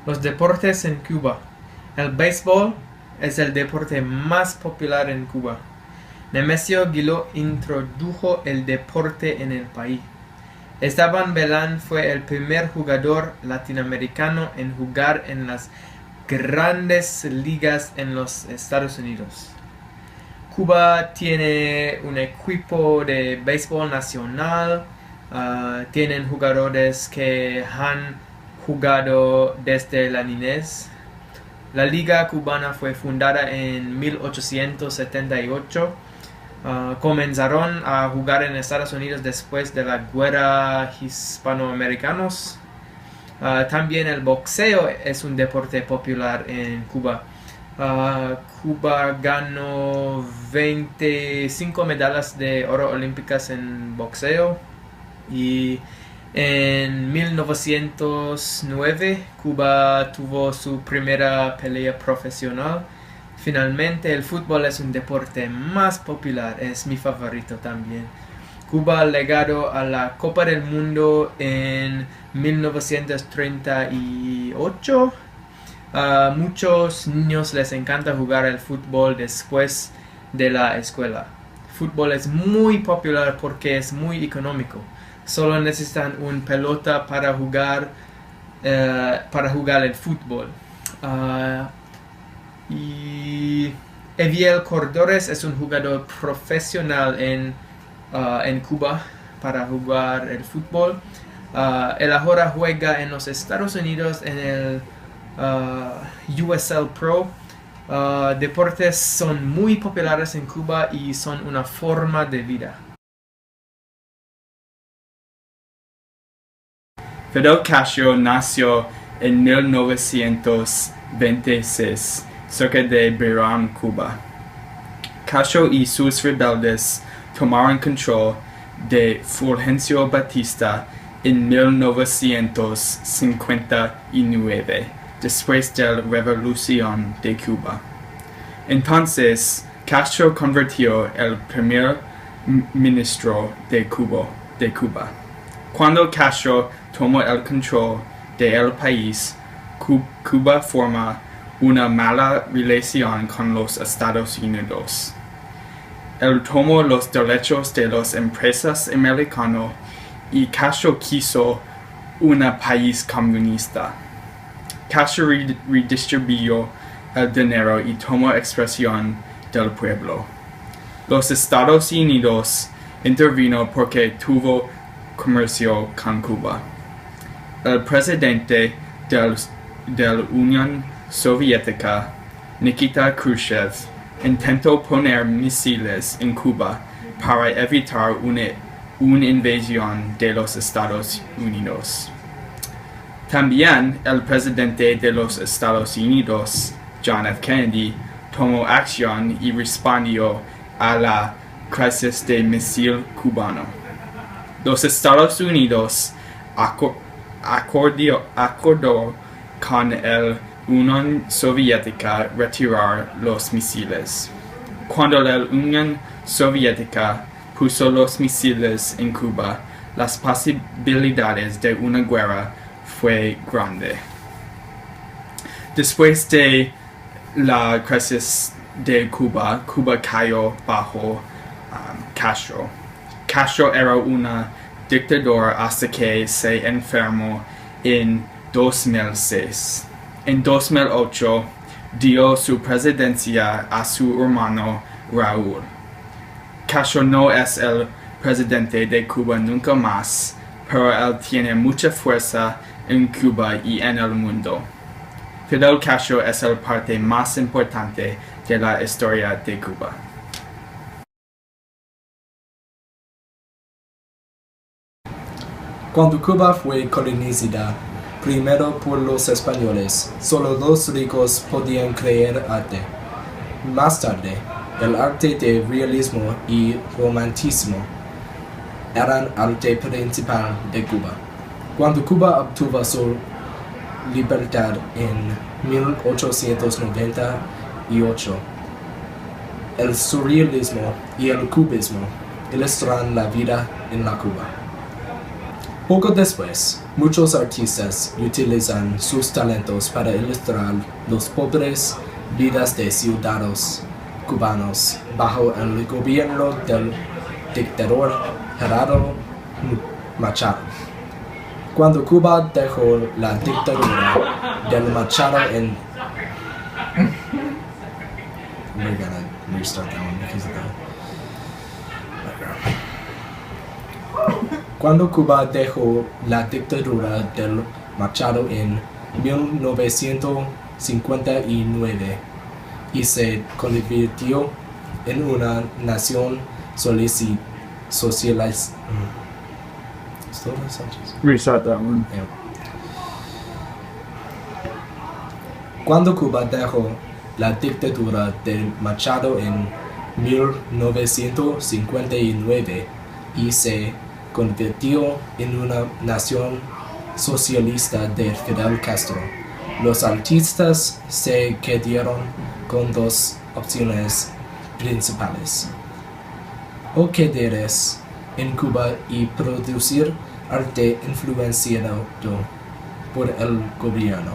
Los deportes en Cuba. El béisbol es el deporte más popular en Cuba. Nemesio Guiló introdujo el deporte en el país. Esteban Belán fue el primer jugador latinoamericano en jugar en las grandes ligas en los Estados Unidos. Cuba tiene un equipo de béisbol nacional. Tienen jugadores que han jugado desde la niñez. La Liga Cubana fue fundada en 1878. Comenzaron a jugar en Estados Unidos después de la guerra hispanoamericanos. También el boxeo es un deporte popular en Cuba. Cuba ganó 25 medallas de oro olímpicas en boxeo y en 1909 Cuba tuvo su primera pelea profesional. Finalmente, el fútbol es un deporte más popular, es mi favorito también. Cuba legado a la Copa del Mundo en 1938. A muchos niños les encanta jugar el fútbol después de la escuela. El fútbol es muy popular porque es muy económico. Solo necesitan una pelota para jugar el fútbol. Y Eviel Cordores es un jugador profesional en Cuba para jugar el fútbol. Él ahora juega en los Estados Unidos en el USL Pro. Deportes son muy populares en Cuba y son una forma de vida. Fidel Castro nació en 1926 cerca de Beirán, Cuba. Castro y sus rebeldes tomaron control de Fulgencio Batista en 1959, después de la Revolución de Cuba. Entonces, Castro convirtió el primer ministro de Cuba. Cuando Castro tomó el control del país, Cuba forma una mala relación con los Estados Unidos. Él tomó los derechos de las empresas americanas y Castro quiso un país comunista. Castro redistribuyó el dinero y tomó expresión del pueblo. Los Estados Unidos intervino porque tuvo comercio con Cuba. El presidente de la Unión Soviética, Nikita Khrushchev, intentó poner misiles en Cuba para evitar una invasión de los Estados Unidos. También el presidente de los Estados Unidos, John F. Kennedy, tomó acción y respondió a la crisis de misil cubano. Los Estados Unidos acordó con la Unión Soviética retirar los misiles. Cuando la Unión Soviética puso los misiles en Cuba, las posibilidades de una guerra fue grande. Después de la crisis de Cuba, Cuba cayó bajo Castro. Castro era una dictador hasta que se enfermó en 2006. En 2008 dio su presidencia a su hermano Raúl. Castro no es el presidente de Cuba nunca más, pero él tiene mucha fuerza en Cuba y en el mundo. Fidel Castro es la parte más importante de la historia de Cuba. Cuando Cuba fue colonizada, primero por los españoles, solo los ricos podían crear arte. Más tarde, el arte de realismo y romanticismo eran arte principal de Cuba. Cuando Cuba obtuvo su libertad en 1898, el surrealismo y el cubismo ilustraron la vida en la Cuba. Poco después, muchos artistas utilizan sus talentos para ilustrar los pobres vidas de ciudadanos cubanos bajo el gobierno del dictador Gerardo Machado. Cuando Cuba dejó la dictadura del Machado en... We're gonna restart that one because of the background. Cuando Cuba dejó la dictadura del Machado en 1959 y se convirtió en una nación socialista. Restart that one. Cuando Cuba dejó la dictadura del Machado en 1959 y se convirtió en una nación socialista de Fidel Castro, los artistas se quedaron con dos opciones principales: o quedarse en Cuba y producir arte influenciado por el gobierno,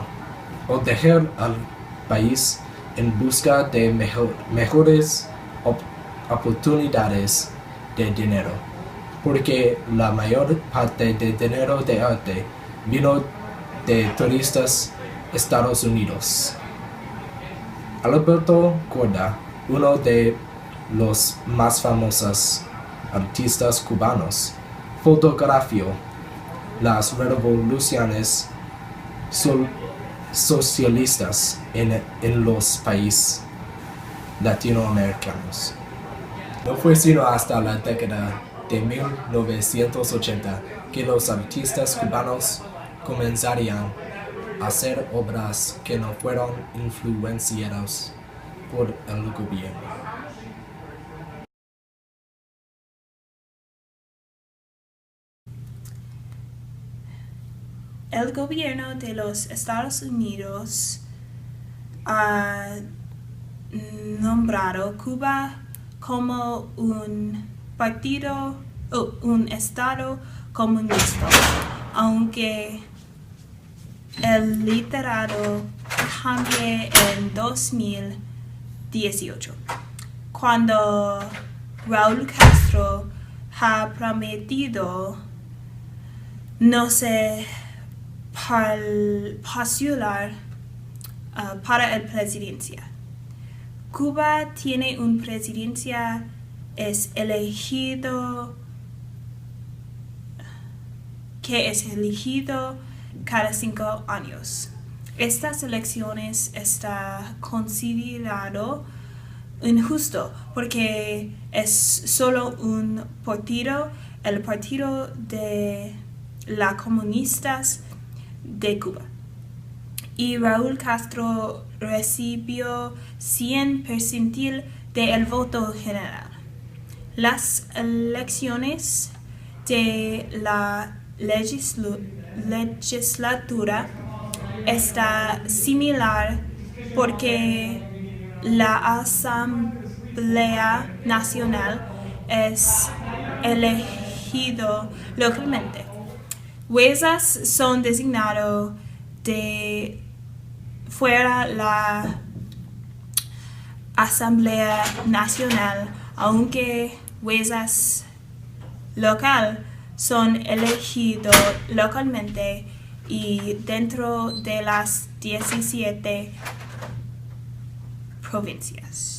o dejar al país en busca de mejores oportunidades de dinero, porque la mayor parte del dinero de arte vino de turistas Estados Unidos. Alberto Korda, uno de los más famosos artistas cubanos, fotografió las revoluciones socialistas en los países latinoamericanos. No fue sino hasta la década de 1980 que los artistas cubanos comenzarían a hacer obras que no fueron influenciadas por el gobierno. El gobierno de los Estados Unidos ha nombrado Cuba como un estado comunista, aunque el literato cambie en 2018, cuando Raúl Castro ha prometido no se postular para la presidencia. Cuba tiene un presidencia que es elegido cada 5 años. Estas elecciones está considerado injusto porque es solo un partido, el Partido de los Comunistas de Cuba. Y Raúl Castro recibió 100% del voto general. Las elecciones de la legislatura está similar porque la Asamblea Nacional es elegido localmente. Jueces son designados de fuera la Asamblea Nacional, aunque jueces locales son elegidos localmente y dentro de las 17 provincias.